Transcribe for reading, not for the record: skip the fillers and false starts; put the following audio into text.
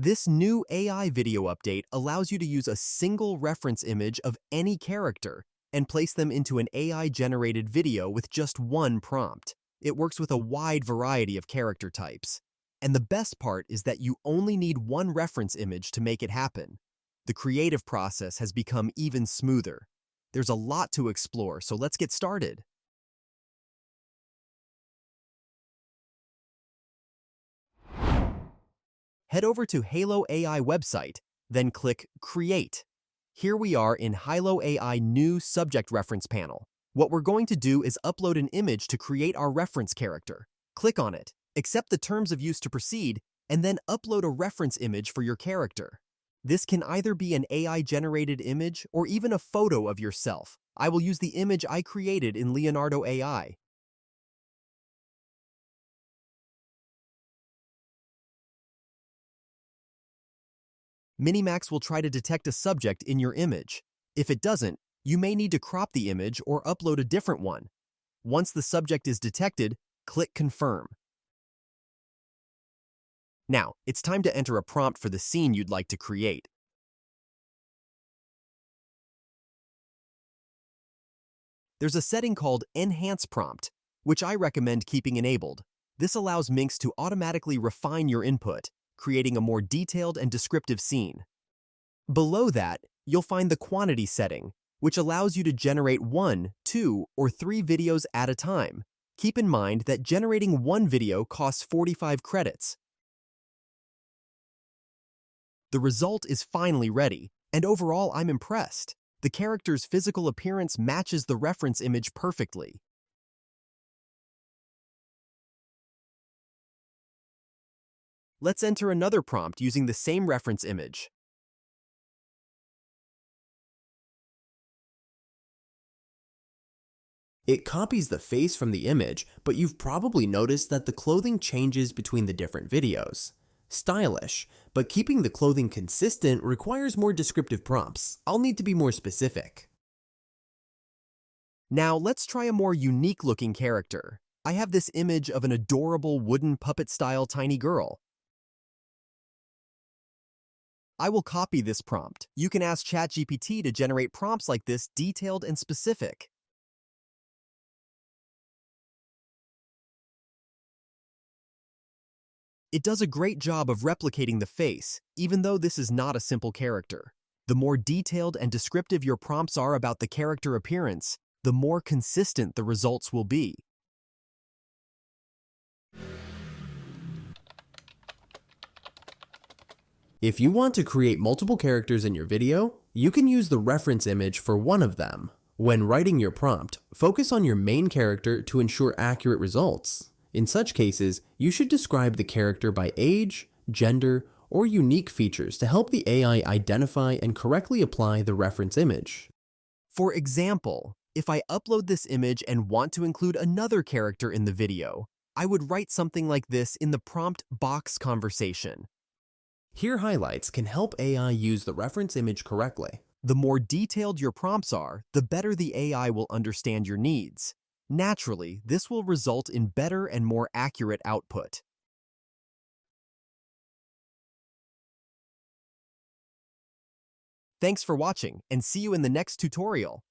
This new AI video update allows you to use a single reference image of any character and place them into an AI-generated video with just one prompt. It works with a wide variety of character types. And the best part is that you only need one reference image to make it happen. The creative process has become even smoother. There's a lot to explore, so let's get started. Head over to Hailuo AI website, then click Create. Here we are in Hailuo AI new subject reference panel. What we're going to do is upload an image to create our reference character. Click on it, accept the terms of use to proceed, and then upload a reference image for your character. This can either be an AI-generated image or even a photo of yourself. I will use the image I created in Leonardo AI. Minimax will try to detect a subject in your image. If it doesn't, you may need to crop the image or upload a different one. Once the subject is detected, click Confirm. Now, it's time to enter a prompt for the scene you'd like to create. There's a setting called Enhance Prompt, which I recommend keeping enabled. This allows Minx to automatically refine your input, creating a more detailed and descriptive scene. Below that, you'll find the quantity setting, which allows you to generate 1, 2, or 3 videos at a time. Keep in mind that generating one video costs 45 credits. The result is finally ready, and overall I'm impressed. The character's physical appearance matches the reference image perfectly. Let's enter another prompt using the same reference image. It copies the face from the image, but you've probably noticed that the clothing changes between the different videos. Stylish, but keeping the clothing consistent requires more descriptive prompts. I'll need to be more specific. Now let's try a more unique-looking character. I have this image of an adorable wooden puppet-style tiny girl. I will copy this prompt. You can ask ChatGPT to generate prompts like this, detailed and specific. It does a great job of replicating the face, even though this is not a simple character. The more detailed and descriptive your prompts are about the character appearance, the more consistent the results will be. If you want to create multiple characters in your video, you can use the reference image for one of them. When writing your prompt, focus on your main character to ensure accurate results. In such cases, you should describe the character by age, gender, or unique features to help the AI identify and correctly apply the reference image. For example, if I upload this image and want to include another character in the video, I would write something like this in the prompt box conversation. Here highlights can help AI use the reference image correctly. The more detailed your prompts are, the better the AI will understand your needs. Naturally, this will result in better and more accurate output. Thanks for watching, and see you in the next tutorial.